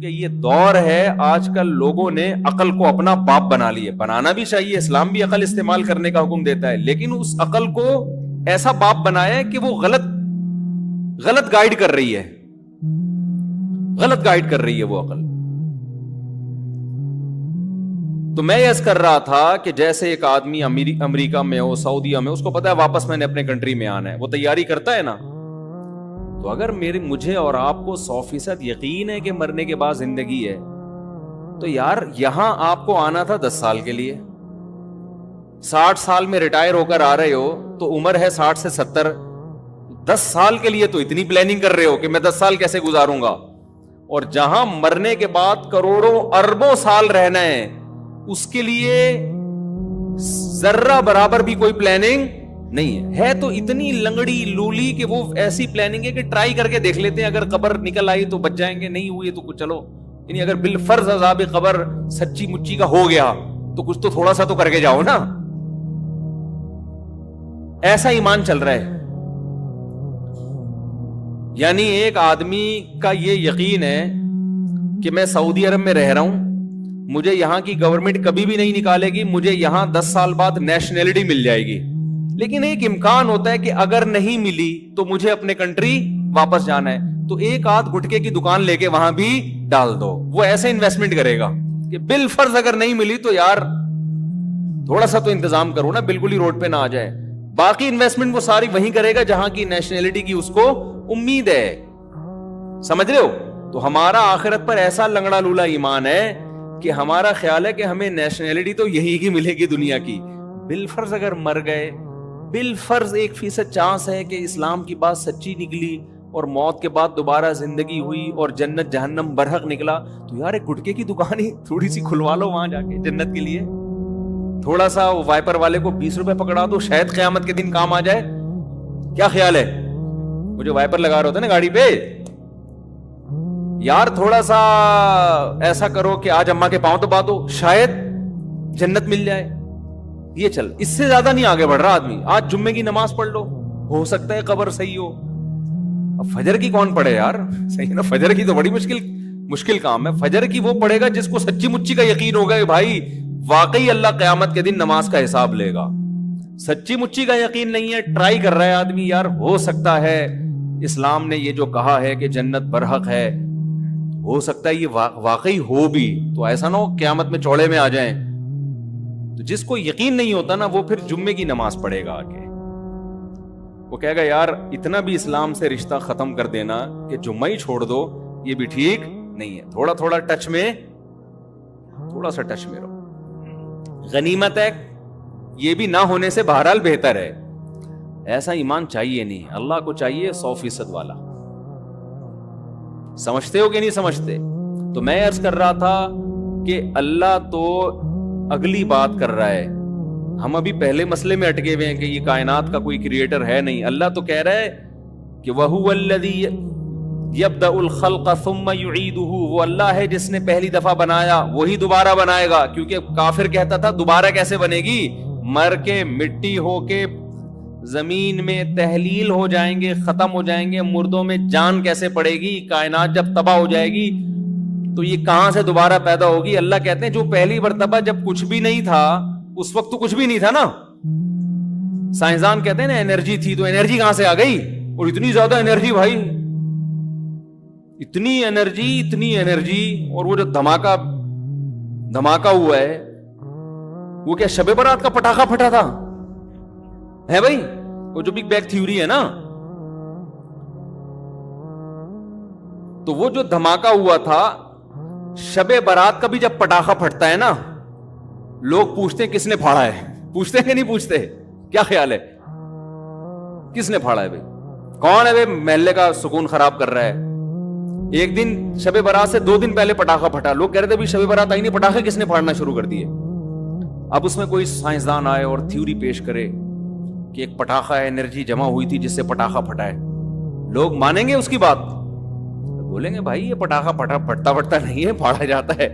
کیونکہ یہ دور ہے آج کل لوگوں نے عقل کو اپنا باپ بنا لیا. بنانا بھی چاہیے, اسلام بھی عقل استعمال کرنے کا حکم دیتا ہے, لیکن اس عقل کو ایسا باپ بنایا ہے کہ وہ غلط گائیڈ کر رہی ہے, غلط گائیڈ کر رہی ہے وہ عقل. تو میں یس کر رہا تھا کہ جیسے ایک آدمی امریکہ میں ہو, سعودیہ میں, اس کو پتا ہے واپس میں نے اپنے کنٹری میں آنا ہے, وہ تیاری کرتا ہے نا. تو اگر مجھے اور آپ کو 100% یقین ہے کہ مرنے کے بعد زندگی ہے, تو یار یہاں آپ کو آنا تھا 10 سال کے لیے. 60 سال میں ریٹائر ہو کر آ رہے ہو تو عمر ہے 60 سے 70. 10 سال کے لیے تو اتنی پلاننگ کر رہے ہو کہ میں 10 سال کیسے گزاروں گا, اور جہاں مرنے کے بعد کروڑوں اربوں سال رہنا ہے اس کے لیے ذرہ برابر بھی کوئی پلاننگ نہیں ہے. تو اتنی لنگڑی لولی کہ وہ ایسی پلاننگ ہے کہ ٹرائی کر کے دیکھ لیتے ہیں, اگر قبر نکل آئی تو بچ جائیں گے, نہیں ہوئی تو کچھ چلو, یعنی اگر بالفرض عذاب قبر سچی مچی کا ہو گیا تو کچھ تو تھوڑا سا تو کر کے جاؤ نا. ایسا ایمان چل رہا ہے. یعنی ایک آدمی کا یہ یقین ہے کہ میں سعودی عرب میں رہ رہا ہوں, مجھے یہاں کی گورنمنٹ کبھی بھی نہیں نکالے گی, مجھے یہاں 10 سال بعد نیشنلٹی مل جائے گی, لیکن ایک امکان ہوتا ہے کہ اگر نہیں ملی تو مجھے اپنے کنٹری واپس جانا ہے, تو ایک آدھ گٹکے کی دکان لے کے وہاں بھی ڈال دو. وہ ایسے انویسٹمنٹ کرے گا کہ بالفرض اگر نہیں ملی تو یار تھوڑا سا تو انتظام کرو نا, بالکل ہی روڈ پہ نہ آ جائے. باقی انویسٹمنٹ وہ ساری وہیں کرے گا جہاں کی نیشنلٹی کی اس کو امید ہے. سمجھ رہے ہو؟ تو ہمارا آخرت پر ایسا لنگڑا لولا ایمان ہے کہ ہمارا خیال ہے کہ ہمیں نیشنلٹی تو یہی کی ملے گی دنیا کی. بالفرض اگر مر گئے, بالفرض 1% چانس ہے کہ اسلام کی بات سچی نکلی اور موت کے بعد دوبارہ زندگی ہوئی اور جنت جہنم برحق نکلا, تو یار ایک گٹکے کی دکان ہی تھوڑی سی کھلوا لو وہاں جا کے جنت کے لیے. تھوڑا سا وائپر والے کو 20 روپے پکڑا دو, شاید قیامت کے دن کام آ جائے. کیا خیال ہے؟ وہ جو وائپر لگا رہے ہوتے ہیں نا گاڑی پہ, یار تھوڑا سا ایسا کرو کہ آج اماں کے پاؤں تو بات ہو, شاید جنت مل جائے. یہ چل, اس سے زیادہ نہیں آگے بڑھ رہا آدمی. آج جمعے کی نماز پڑھ لو, ہو سکتا ہے قبر صحیح ہو. اب فجر کی کون پڑھے یار؟ صحیح نا, فجر کی تو بڑی مشکل کام ہے. فجر کی وہ پڑھے گا جس کو سچی مچی کا یقین ہوگا کہ بھائی واقعی اللہ قیامت کے دن نماز کا حساب لے گا. سچی مچی کا یقین نہیں ہے, ٹرائی کر رہا ہے آدمی, یار ہو سکتا ہے اسلام نے یہ جو کہا ہے کہ جنت برحق ہے, ہو سکتا ہے یہ واقعی ہو بھی, تو ایسا نہ ہو قیامت میں چوڑے میں آ جائیں. تو جس کو یقین نہیں ہوتا نا وہ پھر جمعے کی نماز پڑھے گا آگے. وہ کہے گا یار اتنا بھی اسلام سے رشتہ ختم کر دینا کہ جمعہ ہی چھوڑ دو, یہ بھی ٹھیک نہیں ہے. تھوڑا تھوڑا ٹچ میں رہو. غنیمت ہے, یہ بھی نہ ہونے سے بہرحال بہتر ہے. ایسا ایمان چاہیے نہیں, اللہ کو چاہیے 100% والا. سمجھتے ہو کہ نہیں سمجھتے؟ تو میں عرض کر رہا تھا کہ اللہ تو اگلی بات کر رہا ہے, ہم ابھی پہلے مسئلے میں اٹکے ہوئے ہیں کہ یہ کائنات کا کوئی کریٹر ہے نہیں. اللہ تو کہہ رہا ہے کہ وَهُوَ الَّذِي يَبْدَأُ الْخَلْقَ ثُمَّ يُعِيدُهُ, وہ اللہ ہے جس نے پہلی دفعہ بنایا وہی دوبارہ بنائے گا. کیونکہ کافر کہتا تھا دوبارہ کیسے بنے گی, مر کے مٹی ہو کے زمین میں تحلیل ہو جائیں گے, ختم ہو جائیں گے, مردوں میں جان کیسے پڑے گی, کائنات جب تباہ ہو جائے گی تو یہ کہاں سے دوبارہ پیدا ہوگی. اللہ کہتے ہیں جو پہلی مرتبہ جب کچھ بھی نہیں تھا اس وقت تو کچھ بھی نہیں تھا نا. سائنسدان کہتے ہیں نا انرجی تھی, تو انرجی کہاں سے آ گئی, اور اتنی زیادہ انرجی بھائی, اتنی انرجی. اور وہ جو دھماکہ ہوا ہے وہ کیا شب برات کا پٹاخہ پھٹا تھا ہے بھائی, وہ جو بگ بینگ تھیوری ہے نا, تو وہ جو دھماکہ ہوا تھا شب برات کا بھی جب پٹاخہ پھٹتا ہے نا, لوگ پوچھتے ہیں کس نے پھاڑا ہے. پوچھتے ہیں کہ نہیں پوچھتے؟ کیا خیال ہے کس نے پھاڑا ہے بھائی؟ کون ہے بھائی محلے کا سکون خراب کر رہا ہے؟ ایک دن شب برات سے 2 دن پہلے پٹاخہ پھٹا, لوگ کہہ رہے تھے بھی شب برات آئی نہیں, پٹاخے کس نے پھاڑنا شروع کر دیے. اب اس میں کوئی سائنسدان آئے اور تھیوری پیش کرے کہ ایک پٹاخہ ہے, انرجی جمع ہوئی تھی جس سے پٹاخہ پھٹا ہے, لوگ مانیں گے اس کی بات؟ بولیں گے بھائی یہ پٹاخہ پھٹتا نہیں ہے, پھاڑا جاتا ہے.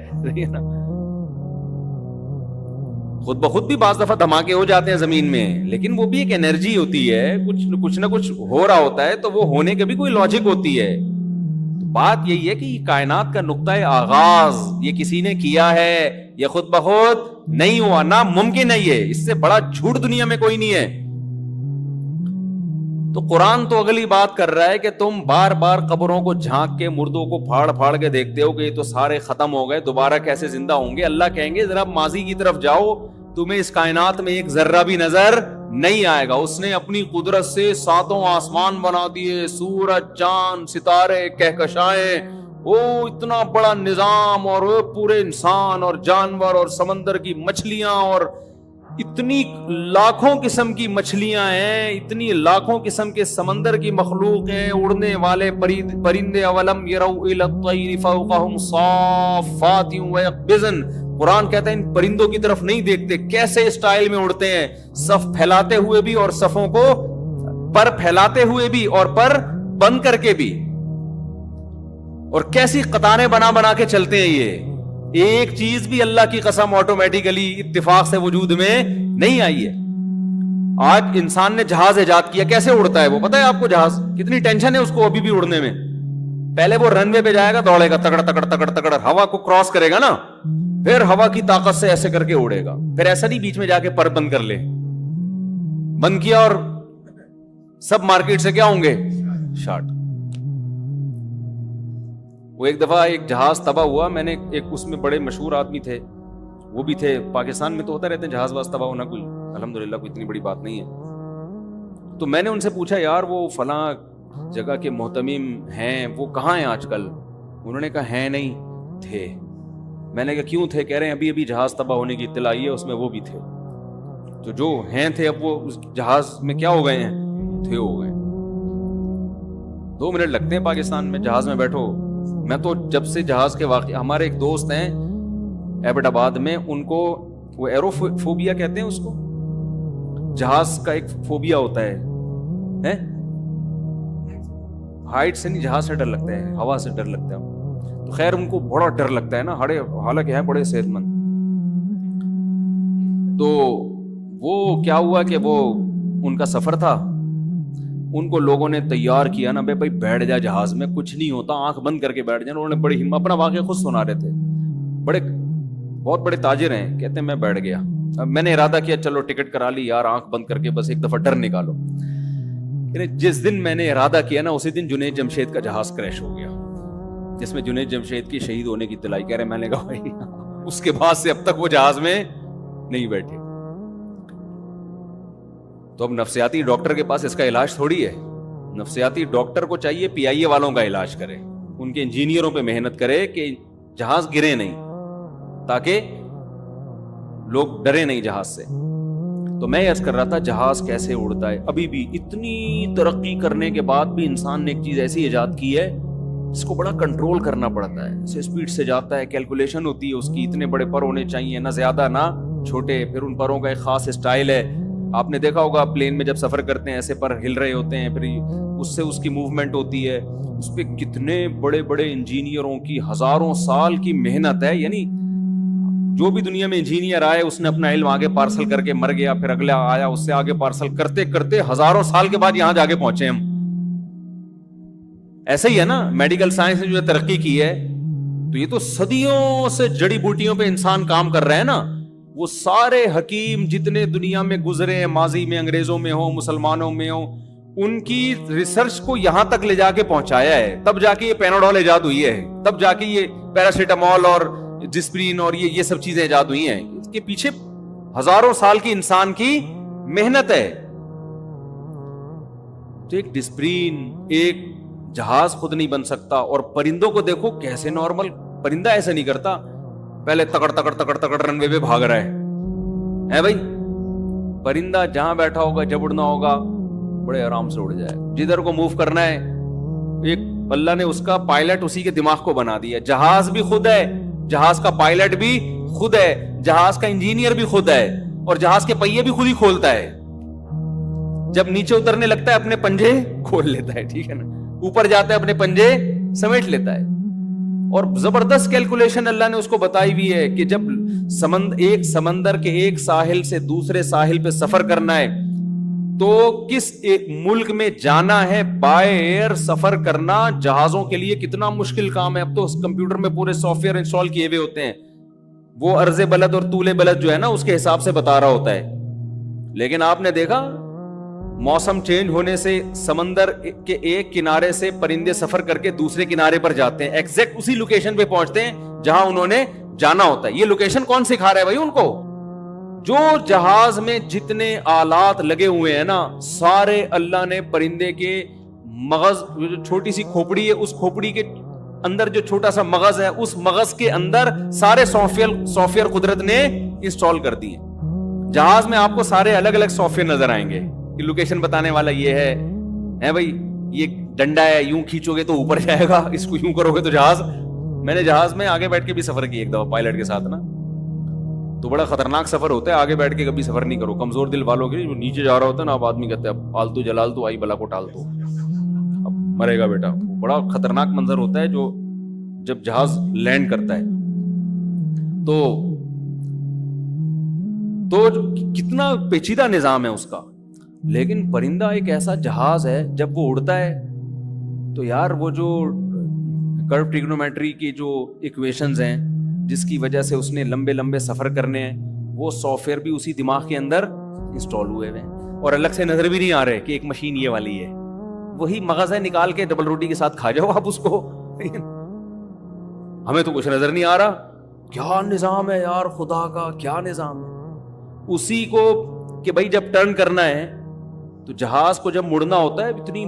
خود بخود بھی بعض دفعہ دھماکے ہو جاتے ہیں زمین میں, لیکن وہ بھی ایک انرجی ہوتی ہے, کچھ نہ کچھ ہو رہا ہوتا ہے, تو وہ ہونے کے بھی کوئی لاجک ہوتی ہے. بات یہی ہے کہ یہ کائنات کا نقطۂ آغاز یہ کسی نے کیا ہے، یہ خود بخود نہیں ہوا، ناممکن ہے، یہ اس سے بڑا جھوٹ دنیا میں کوئی نہیں ہے۔ تو قرآن تو اگلی بات کر رہا ہے کہ تم بار بار قبروں کو جھانک کے مردوں کو پھاڑ پھاڑ کے دیکھتے ہو کہ یہ تو سارے ختم ہو گئے، دوبارہ کیسے زندہ ہوں گے؟ اللہ کہیں گے ذرا ماضی کی طرف جاؤ، تمہیں اس کائنات میں ایک ذرہ بھی نظر نہیں آئے گا۔ اس نے اپنی قدرت سے ساتوں آسمان بنا دیے، سورج، چاند، ستارے، کہکشائیں، وہ اتنا بڑا نظام، اور وہ پورے انسان اور جانور اور سمندر کی مچھلیاں، اور اتنی لاکھوں قسم کی مچھلیاں ہیں، اتنی لاکھوں قسم کے سمندر کی مخلوق ہیں، اڑنے والے پرندے، اولم یروا الی الطیر فوقہم صافات ویقبضن۔ قرآن کہتا ہے ان پرندوں کی طرف نہیں دیکھتے، کیسے اسٹائل میں اڑتے ہیں، صف پھیلاتے ہوئے بھی اور صفوں کو پر پھیلاتے ہوئے بھی اور پر بند کر کے بھی، اور کیسی قطاریں بنا بنا کے چلتے ہیں۔ یہ ایک چیز بھی اللہ کی قسم آٹومیٹیکلی اتفاق سے وجود میں نہیں آئی ہے۔ آج انسان نے جہاز ایجاد کیا، کیسے اڑتا ہے وہ پتہ ہے آپ کو؟ جہاز کتنی ٹینشن ہے اس کو ابھی بھی اڑنے میں۔ پہلے وہ رن وے پہ جائے گا، دوڑے گا، تکڑ تکڑ تکڑ تکڑ، ہوا کو کراس کرے گا نا، پھر ہوا کی طاقت سے ایسے کر کے اڑے گا، پھر ایسا نہیں بیچ میں جا کے پر بند کر لے، بند کیا اور سب مارکیٹ سے کیا ہوں گے؟ شارٹ۔ وہ ایک دفعہ ایک جہاز تباہ ہوا، میں نے ایک اس میں بڑے مشہور آدمی تھے، وہ بھی تھے، پاکستان میں تو ہوتا رہتے ہیں جہاز واز تباہ ہونا، کوئی الحمدللہ کوئی اتنی بڑی بات نہیں ہے۔ تو میں نے ان سے پوچھا یار وہ فلاں جگہ کے محتمم ہیں وہ کہاں ہیں آج کل؟ انہوں نے کہا ہیں نہیں، تھے۔ میں نے کہا کیوں تھے؟ کہہ رہے ہیں ابھی ابھی جہاز تباہ ہونے کی اطلاع آئی ہے، اس میں وہ بھی تھے۔ تو جو ہیں تھے اب وہ اس جہاز میں کیا ہو گئے ہیں؟ تھے ہو گئے۔ 2 منٹ لگتے ہیں پاکستان میں جہاز میں بیٹھو۔ میں تو جب سے جہاز کے واقع، ہمارے ایک دوست ہیں ایبٹ آباد میں، ان کو وہ ایرو فوبیا کہتے ہیں اس کو، جہاز کا ایک فوبیا ہوتا ہے، ہائٹ سے نہیں، جہاز سے ڈر لگتا ہے، ہوا سے ڈر لگتا ہے۔ تو خیر ان کو بڑا ڈر لگتا ہے نا، حالانکہ ہیں بڑے صحت مند۔ تو وہ کیا ہوا کہ وہ ان کا سفر تھا، ان کو لوگوں نے تیار کیا نا، بھائی بیٹھ جا جہاز میں، کچھ نہیں ہوتا، آنکھ بند کر کے بیٹھ جائیں۔ انہوں نے بڑی ہمت، اپنا واقعہ خود سنا رہے تھے، بہت بڑے تاجر ہیں، کہتے ہیں میں بیٹھ گیا، اب میں نے ارادہ کیا چلو ٹکٹ کرا لی یار، آنکھ بند کر کے بس ایک دفعہ ڈر نکالو۔ جس دن میں نے ارادہ کیا نا، اسی دن جنید جمشید کا جہاز کریش ہو گیا، جس میں جنید جمشید کی شہید ہونے کی اطلاع۔ کہہ رہے میں نے کہا بھائی اس کے بعد سے اب تک وہ جہاز میں نہیں بیٹھے۔ تو اب نفسیاتی ڈاکٹر کے پاس اس کا علاج تھوڑی ہے، نفسیاتی ڈاکٹر کو چاہیے پی آئی اے والوں کا علاج کرے، ان کے انجینئروں پہ محنت کرے کہ جہاز گرے نہیں، تاکہ لوگ ڈرے نہیں جہاز سے۔ تو میں عرض کر رہا تھا جہاز کیسے اڑتا ہے۔ ابھی بھی اتنی ترقی کرنے کے بعد بھی انسان نے ایک چیز ایسی ایجاد کی ہے جس کو بڑا کنٹرول کرنا پڑتا ہے، اسے اسپیڈ سے جاتا ہے، کیلکولیشن ہوتی ہے اس کی، اتنے بڑے پر ہونے چاہیے، نہ زیادہ نہ چھوٹے، پھر ان پروں کا ایک خاص اسٹائل ہے۔ آپ نے دیکھا ہوگا پلین میں جب سفر کرتے ہیں ایسے پر ہل رہے ہوتے ہیں، پھر اس سے اس کی موومنٹ ہوتی ہے، اس پہ کتنے بڑے بڑے انجینئروں کی ہزاروں سال کی محنت ہے۔ یعنی جو بھی دنیا میں انجینئر آئے اس نے اپنا علم آگے پارسل کر کے مر گیا، پھر اگلا آیا اس سے آگے پارسل کرتے کرتے ہزاروں سال کے بعد یہاں جا کے پہنچے ہم۔ ایسا ہی ہے نا، میڈیکل سائنس نے جو ترقی کی ہے، تو یہ تو صدیوں سے جڑی بوٹیوں پہ انسان کام کر رہا ہے نا۔ وہ سارے حکیم جتنے دنیا میں گزرے ہیں، ماضی میں انگریزوں میں ہوں، مسلمانوں میں ہوں، ان کی ریسرچ کو یہاں تک لے جا کے پہنچایا ہے، تب جا کے یہ پیناڈول ایجاد ہوئی ہے، تب جا کے یہ پیراسیٹامول اور ڈسپرین اور یہ سب چیزیں ایجاد ہوئی ہیں۔ اس کے پیچھے ہزاروں سال کی انسان کی محنت ہے۔ تو ایک ڈسپرین، ایک جہاز خود نہیں بن سکتا، اور پرندوں کو دیکھو کیسے نارمل پرندہ ایسا نہیں کرتا، پہلے تکڑ تکڑ تکڑ تکڑ رن وے پہ بھاگ رہا ہے بھائی۔ پرندہ جہاں بیٹھا ہوگا، جب اڑنا ہوگا بڑے آرام سے اڑ جائے، جدھر کو موو کرنا ہے، ایک اللہ نے اس کا پائلٹ اسی کے دماغ کو بنا دیا۔ جہاز بھی خود ہے، جہاز کا پائلٹ بھی خود ہے، جہاز کا انجینئر بھی خود ہے، اور جہاز کے پہیے بھی خود ہی کھولتا ہے۔ جب نیچے اترنے لگتا ہے اپنے پنجے کھول لیتا ہے، ٹھیک ہے نا، اوپر جاتا ہے اپنے پنجے سمیٹ لیتا ہے۔ اور زبردست کیلکولیشن اللہ نے اس کو بتائی ہوئی ہے کہ جب ایک سمندر کے ایک ساحل سے دوسرے ساحل پہ سفر کرنا ہے، تو کس ایک ملک میں جانا ہے بائی ایئر سفر کرنا جہازوں کے لیے کتنا مشکل کام ہے. اب تو کمپیوٹر میں پورے سافٹ ویئر انسٹال کیے ہوئے ہوتے ہیں, وہ عرض بلد اور طول بلد جو ہے نا اس کے حساب سے بتا رہا ہوتا ہے. لیکن آپ نے دیکھا موسم چینج ہونے سے سمندر کے ایک کنارے سے پرندے سفر کر کے دوسرے کنارے پر جاتے ہیں, ایگزیکٹ اسی لوکیشن پہ پہنچتے ہیں جہاں انہوں نے جانا ہوتا ہے. یہ لوکیشن کون سکھا رہا ہے بھائی ان کو؟ جو جہاز میں جتنے آلات لگے ہوئے ہیں نا, سارے اللہ نے پرندے کے مغز, جو چھوٹی سی کھوپڑی ہے اس کھوپڑی کے اندر جو چھوٹا سا مغز ہے, اس مغز کے اندر سارے سافٹ ویئر قدرت نے انسٹال کر دیے. جہاز میں آپ کو سارے الگ الگ سافٹ ویئر نظر آئیں گے کہ لوکیشن بتانے والا یہ ہے بھائی, یہ ڈنڈا ہے, یوں کھینچو گے تو اوپر جائے گا, اس کو یوں کرو گے تو جہاز. میں نے جہاز میں آگے بیٹھ کے بھی سفر کیا ایک دفعہ پائلٹ کے ساتھ نا, تو بڑا خطرناک سفر ہوتا ہے. آگے بیٹھ کے کبھی سفر نہیں کرو, کمزور دل والوں کے. جو نیچے جا رہا ہوتا ہے نا, اب آدمی کہتے ہیں پالتو جلال تو آئی بلا کو ٹال تو, اب مرے گا بیٹا. بڑا خطرناک منظر ہوتا ہے جو جب جہاز لینڈ کرتا ہے. تو کتنا پیچیدہ نظام ہے اس کا. لیکن پرندہ ایک ایسا جہاز ہے, جب وہ اڑتا ہے تو یار وہ جو کرو ٹریگنومیٹری کی جو ایکویشنز ہیں جس کی وجہ سے اس نے لمبے لمبے سفر کرنے ہیں, وہ سافٹ ویئر بھی اسی دماغ کے اندر انسٹال ہوئے ہیں, اور الگ سے نظر بھی نہیں آ رہے کہ ایک مشین یہ والی ہے. وہی مغز ہے, نکال کے ڈبل روٹی کے ساتھ کھا جاؤ آپ اس کو. ہمیں تو کچھ نظر نہیں آ رہا. کیا نظام ہے یار خدا کا, کیا نظام ہے. اسی کو کہ بھائی جب ٹرن کرنا ہے تو جہاز کو جب مڑنا ہوتا ہے, اتنی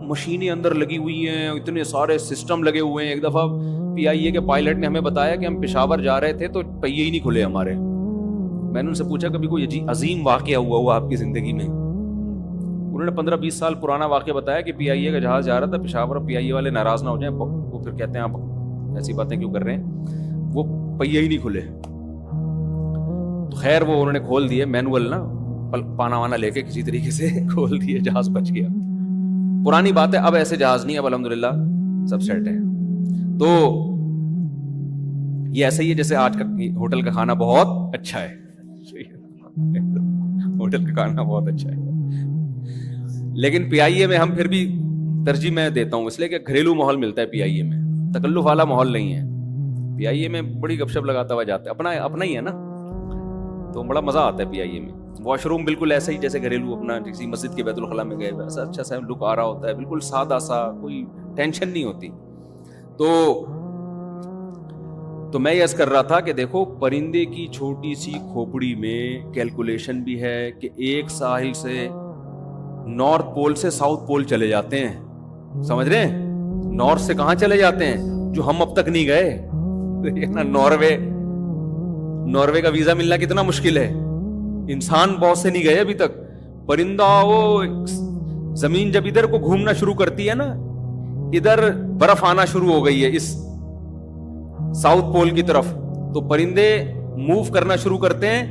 مشینیں اندر لگی ہوئی ہیں, اتنے سارے سسٹم لگے ہوئے ہیں. ایک دفعہ پی آئی اے کے پائلٹ نے ہمیں بتایا کہ ہم پشاور جا رہے تھے تو پہیے ہی نہیں کھلے ہمارے. میں نے ان سے پوچھا کبھی کوئی عظیم واقعہ ہوا آپ کی زندگی میں؟ انہوں نے 15-20 سال پرانا واقعہ بتایا کہ پی آئی اے کا جہاز جا رہا تھا پشاور, اور پی آئی اے والے ناراض نہ ہو جائیں, وہ پھر کہتے ہیں آپ ایسی باتیں کیوں کر رہے ہیں, وہ پہیے ہی نہیں کھلے. تو خیر وہ انہوں نے کھول دیے, مینول نا, پانا وانا لے کے کسی طریقے سے کھول دیے, جہاز بچ گیا. پرانی بات ہے, اب ایسے جہاز نہیں, اب الحمدللہ سب سیٹ ہے. تو یہ ایسا ہی ہے جیسے آج کا ہوٹل کا کھانا بہت اچھا ہے, ہوٹل کا کھانا بہت اچھا ہے, لیکن پی آئی اے میں ہم پھر بھی ترجیح میں دیتا ہوں اس لیے کہ گھریلو ماحول ملتا ہے پی آئی اے میں, تکلف والا ماحول نہیں ہے. پی آئی اے میں بڑی گپ شپ لگاتا ہوا جاتا ہے, اپنا ہی ہے نا, تو بڑا مزہ آتا ہے پی آئی اے میں. واش روم بالکل ایسا ہی جیسے گھریلو اپنا کسی مسجد کے بیت الخلاء میں گئے, ایسا اچھا سا لک آ رہا ہوتا ہے, بالکل سادہ سا, کوئی ٹینشن نہیں ہوتی. تو میں یہ عرض کر رہا تھا کہ دیکھو پرندے کی چھوٹی سی کھوپڑی میں کیلکولیشن بھی ہے کہ ایک ساحل سے نارتھ پول سے ساؤتھ پول چلے جاتے ہیں, سمجھ رہے ہیں, نارتھ سے کہاں چلے جاتے ہیں جو ہم اب تک نہیں گئے. ناروے کا ویزا ملنا کتنا مشکل ہے, انسان بہت سے نہیں گئے ابھی تک. پرندہ وہ زمین جب ادھر کو گھومنا شروع کرتی ہے نا, ادھر برف آنا شروع ہو گئی ہے اس ساؤتھ پول کی طرف, تو پرندے موو کرنا شروع کرتے ہیں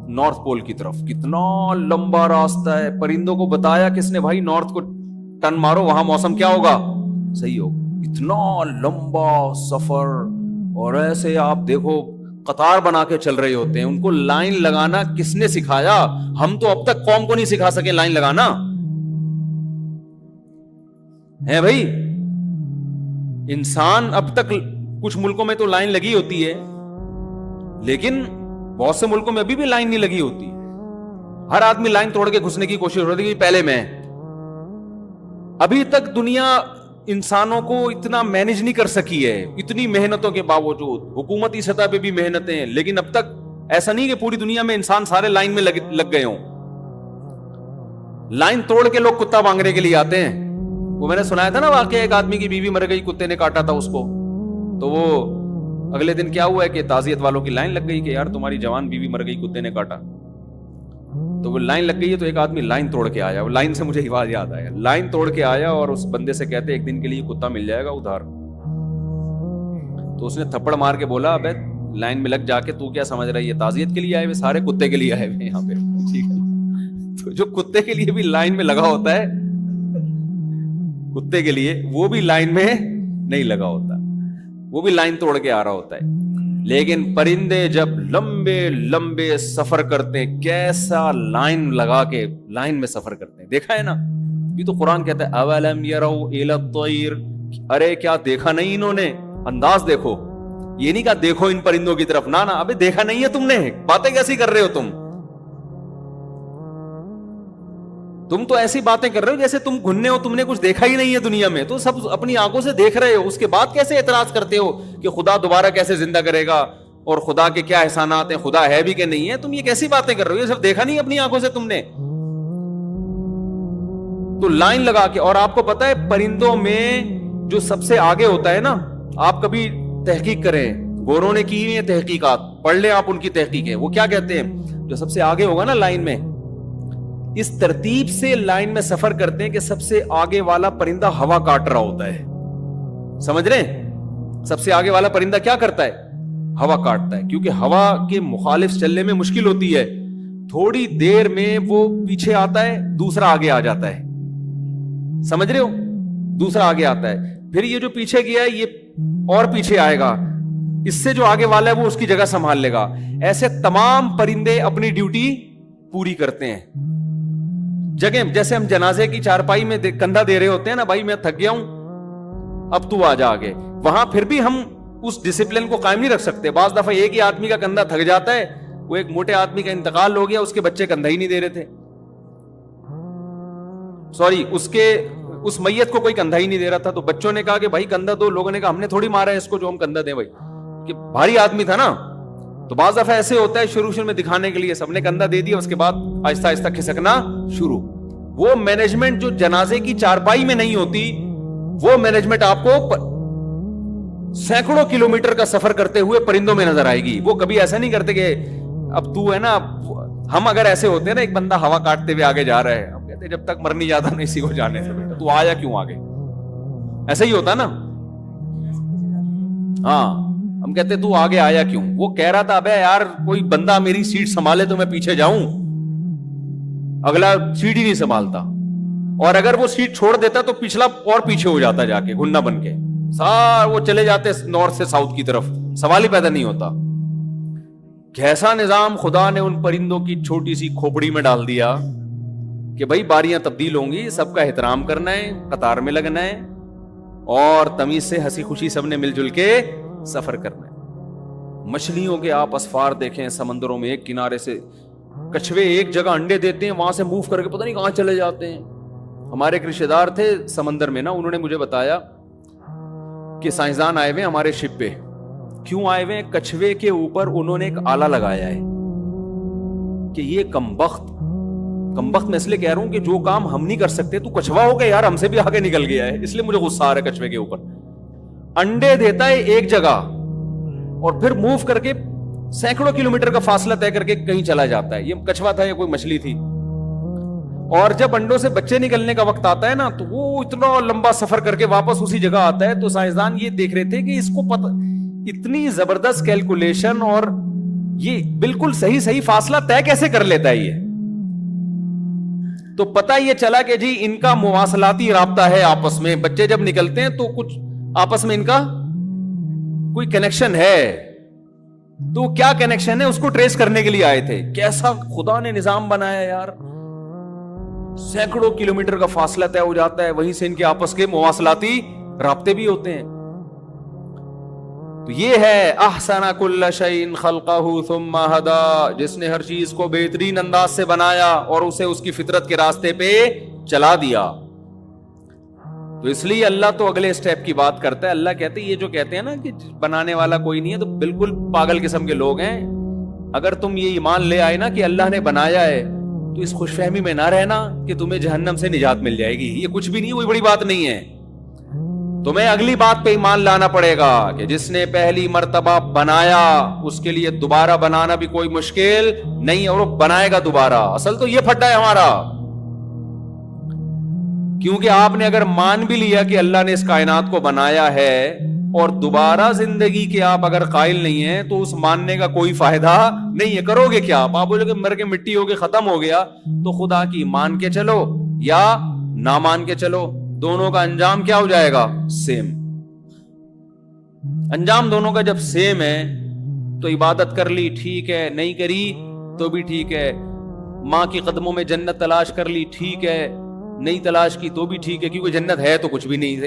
نارتھ پول کی طرف. کتنا لمبا راستہ ہے, پرندوں کو بتایا کس نے بھائی نارتھ کو ٹرن مارو, وہاں موسم کیا ہوگا, صحیح ہو. اتنا لمبا سفر, اور ایسے آپ دیکھو قطار بنا کے چل رہے ہوتے ہیں. ان کو لائن لگانا کس نے سکھایا؟ ہم تو اب تک قوم کو نہیں سکھا سکے لائن لگانا ہے بھائی. انسان اب تک کچھ ملکوں میں تو لائن لگی ہوتی ہے, لیکن بہت سے ملکوں میں ابھی بھی لائن نہیں لگی ہوتی. ہر آدمی لائن توڑ کے گھسنے کی کوشش ہوتی ہے کہ پہلے میں. ابھی تک دنیا انسانوں کو اتنا مینج نہیں کر سکی ہے, اتنی محنتوں کے باوجود, حکومتی سطح پہ بھی محنتیں ہیں, لیکن اب تک ایسا نہیں کہ پوری دنیا میں انسان سارے لائن میں لگ گئے ہوں. لائن توڑ کے لوگ کتا مانگنے کے لیے آتے ہیں. وہ میں نے سنایا تھا نا واقعہ, ایک آدمی کی بیوی مر گئی, کتے نے کاٹا تھا اس کو, تو وہ اگلے دن کیا ہوا ہے کہ تعزیت والوں کی لائن لگ گئی کہ یار تمہاری جوان بیوی مر گئی, کتے نے کاٹا. تو وہ لائن لگ گئی ہے, تو ایک آدمی لائن توڑ کے آیا. وہ لائن سے مجھے بات یاد آیا, لائن توڑ کے آیا اور اس بندے سے کہتے ایک دن کے لیے کتا مل جائے گا ادھار. تو اس نے تھپڑ مار کے بولا ابے لائن میں لگ جا کے تو کیا سمجھ رہا ہے, یہ تعزیت کے لیے آئے ہوئے, سارے کتے کے لیے آئے ہوئے یہاں پہ, ٹھیک ہے. تو جو کتے کے لیے بھی لائن میں لگا ہوتا ہے, کتے کے لیے وہ بھی لائن میں نہیں لگا ہوتا, وہ بھی لائن توڑ کے آ رہا ہوتا ہے. لیکن پرندے جب لمبے لمبے سفر کرتے ہیں, کیسا لائن لگا کے لائن میں سفر کرتے ہیں, دیکھا ہے نا. یہ تو قرآن کہتا ہے اولم یروا الی الطیر, ارے کیا دیکھا نہیں انہوں نے, انداز دیکھو. یہ نہیں کہا دیکھو ان پرندوں کی طرف, نہ ابے دیکھا نہیں ہے تم نے, باتیں کیسی کر رہے ہو تم تو ایسی باتیں کر رہے ہو جیسے تم گھننے ہو, تم نے کچھ دیکھا ہی نہیں ہے دنیا میں, تو سب اپنی آنکھوں سے دیکھ رہے ہو, اس کے بعد کیسے اعتراض کرتے ہو کہ خدا دوبارہ کیسے زندہ کرے گا اور خدا کے کیا احسانات ہیں, خدا ہے بھی کہ نہیں ہے. تم یہ کیسی باتیں کر رہے ہو, یہ سب دیکھا نہیں اپنی آنکھوں سے تم نے. تو لائن لگا کے, اور آپ کو پتا ہے پرندوں میں جو سب سے آگے ہوتا ہے نا, آپ کبھی تحقیق کریں, گوروں نے کی ہیں تحقیقات, پڑھ لیں آپ ان کی تحقیقیں, وہ کیا کہتے ہیں جو سب سے آگے ہوگا نا لائن میں, اس ترتیب سے لائن میں سفر کرتے ہیں کہ سب سے آگے والا پرندہ ہوا کاٹ رہا ہوتا ہے. سمجھ رہے ہیں, سب سے آگے والا پرندہ کیا کرتا ہے, ہوا کاٹتا ہے, کیونکہ ہوا کے مخالف چلنے میں مشکل ہوتی ہے, تھوڑی دیر میں وہ پیچھے آتا ہے, دوسرا آگے آ جاتا ہے. سمجھ رہے ہو, دوسرا آگے آتا ہے, پھر یہ جو پیچھے گیا ہے یہ اور پیچھے آئے گا, اس سے جو آگے والا ہے وہ اس کی جگہ سنبھال لے گا. ایسے تمام پرندے اپنی ڈیوٹی پوری کرتے ہیں. جگہ جیسے ہم جنازے کی چارپائی میں کندھا دے رہے ہوتے ہیں نا, بھائی میں تھک گیا ہوں اب تو آ جا آگے, وہاں پھر بھی ہم اس ڈسپلن کو قائم نہیں رکھ سکتے. بعض دفعہ ایک ہی آدمی کا کندھا تھک جاتا ہے, وہ ایک موٹے آدمی کا انتقال ہو گیا, اس کے بچے کندھا ہی نہیں دے رہے تھے, سوری اس میت کو کوئی کندھا ہی نہیں دے رہا تھا, تو بچوں نے کہا کہ بھائی کندھا دو. لوگوں نے کہا ہم نے تھوڑی مارا ہے اس کو جو ہم کندھا دیں, بھائی کہ بھاری آدمی تھا نا. تو بعض دفعہ ایسے ہوتا ہے شروع میں دکھانے کے لیے سب نے کندھا دے دیا, اس کے بعد آہستہ آہستہ کھسکنا شروع. وہ مینجمنٹ جو جنازے کی چارپائی میں نہیں ہوتی, وہ مینجمنٹ آپ کو سینکڑوں کلومیٹر کا سفر کرتے ہوئے پرندوں میں نظر آئے گی. وہ کبھی ایسا نہیں کرتے کہ اب تو ہے نا, ہم اگر ایسے ہوتے ہیں نا, ایک بندہ ہوا کاٹتے ہوئے آگے جا رہا ہے, ہم کہتے جب تک مرنی جاتا نہیں اسی کو جانے سے, بیٹا تو آیا کیوں آگے, ایسا ہی ہوتا نا. ہاں ہم کہتے تو آگے آیا کیوں, وہ کہہ رہا تھا ابے یار کوئی بندہ میری سیٹ سنبھالے تو میں پیچھے جاؤں, اگلا سیٹ ہی نہیں سنبھالتا, اور اگر وہ سیٹ چھوڑ دیتا تو پچھلا اور پیچھے ہو جاتا جا کے گھننا بن کے, وہ چلے جاتے نارتھ سے ساؤتھ کی طرف, سوال ہی پیدا نہیں ہوتا. کیسا نظام خدا نے ان پرندوں کی چھوٹی سی کھوپڑی میں ڈال دیا کہ بھائی باریاں تبدیل ہوں گی, سب کا احترام کرنا ہے, قطار میں لگنا ہے, اور تمیز سے ہنسی خوشی سب نے مل جل کے سفر کرنا ہے. مچھلیوں کے آپ اسفار دیکھیں سمندروں میں, ایک کنارے سے کچھوے ایک جگہ انڈے دیتے ہیں, وہاں سے موو کر کے پتہ نہیں کہاں چلے جاتے ہیں. ہمارے ایک رشتے دار تھے سمندر میں نا, انہوں نے مجھے بتایا کہ سائنسدان آئے ہوئے ہمارے شپ پہ. کیوں آئے ہوئے, کچھوے کے اوپر انہوں نے ایک آلہ لگایا ہے کہ یہ کمبخت میں اس لیے کہہ رہا ہوں کہ جو کام ہم نہیں کر سکتے, تو کچھوا ہو گیا یار, ہم سے بھی آگے نکل گیا ہے, اس لیے مجھے غصہ آ رہا ہے کچھوے کے اوپر. انڈے دیتا ہے ایک جگہ اور پھر موو کر کے سینکڑوں کلومیٹر کا فاصلہ طے کر کے کہیں چلا جاتا ہے. یہ کچھوا تھا یا کوئی مچھلی تھی, اور جب انڈوں سے بچے نکلنے کا وقت آتا ہے نا, تو وہ اتنا لمبا سفر کر کے واپس اسی جگہ آتا ہے. تو سائنسدان یہ دیکھ رہے تھے کہ اس کو پتہ, اتنی زبردست کیلکولیشن اور یہ بالکل صحیح فاصلہ طے کیسے کر لیتا ہے یہ. تو پتہ یہ چلا کہ جی ان کا مواصلاتی رابطہ ہے آپس میں, بچے جب نکلتے ہیں تو کچھ آپس میں ان کا کوئی کنیکشن ہے. تو کیا کنیکشن ہے اس کو ٹریس کرنے کے لیے آئے تھے. کیسا خدا نے نظام بنایا یار, سینکڑوں کلومیٹر کا فاصلہ طے ہو جاتا ہے, وہیں سے ان کے آپس کے مواصلاتی رابطے بھی ہوتے ہیں. تو یہ ہے احسن کل شیء خلقہ ثم ہدی, جس نے ہر چیز کو بہترین انداز سے بنایا اور اسے اس کی فطرت کے راستے پہ چلا دیا. تو اس لیے اللہ تو اگلے اسٹیپ کی بات کرتا ہے. اللہ کہتے ہیں یہ جو کہتے ہیں نا کہ بنانے والا کوئی نہیں ہے, تو بالکل پاگل قسم کے لوگ ہیں. اگر تم یہ ایمان لے آئے نا کہ اللہ نے بنایا ہے, تو اس خوش فہمی میں نہ رہنا کہ تمہیں جہنم سے نجات مل جائے گی. یہ کچھ بھی نہیں, کوئی بڑی بات نہیں ہے. تمہیں اگلی بات پہ ایمان لانا پڑے گا کہ جس نے پہلی مرتبہ بنایا اس کے لیے دوبارہ بنانا بھی کوئی مشکل نہیں, اور وہ بنائے گا دوبارہ. اصل تو یہ پھٹا ہے ہمارا, کیونکہ آپ نے اگر مان بھی لیا کہ اللہ نے اس کائنات کو بنایا ہے اور دوبارہ زندگی کے آپ اگر قائل نہیں ہیں, تو اس ماننے کا کوئی فائدہ نہیں ہے. کرو گے کیا آپ بولو گے مر کے مٹی ہو گئے ختم ہو گیا. تو خدا کی مان کے چلو یا نہ مان کے چلو, دونوں کا انجام کیا ہو جائے گا, سیم. انجام دونوں کا جب سیم ہے تو عبادت کر لی ٹھیک ہے, نہیں کری تو بھی ٹھیک ہے. ماں کے قدموں میں جنت تلاش کر لی ٹھیک ہے, نہیں تلاش کی تو بھی ٹھیک ہے, کیونکہ جنت ہے تو کچھ بھی نہیں.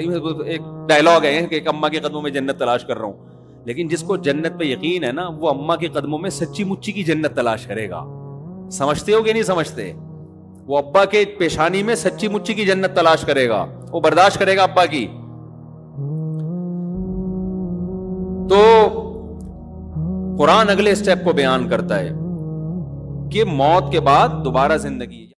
ایک ڈائلاگ ہے کہ اماں کے قدموں میں جنت تلاش کر رہا ہوں, لیکن جس کو جنت پہ یقین ہے نا, وہ اماں کے قدموں میں سچی مچی کی جنت تلاش کرے گا. سمجھتے ہو کہ نہیں سمجھتے؟ وہ ابا کے پیشانی میں سچی مچی کی جنت تلاش کرے گا, وہ برداشت کرے گا ابا کی. تو قرآن اگلے اسٹیپ کو بیان کرتا ہے کہ موت کے بعد دوبارہ زندگی.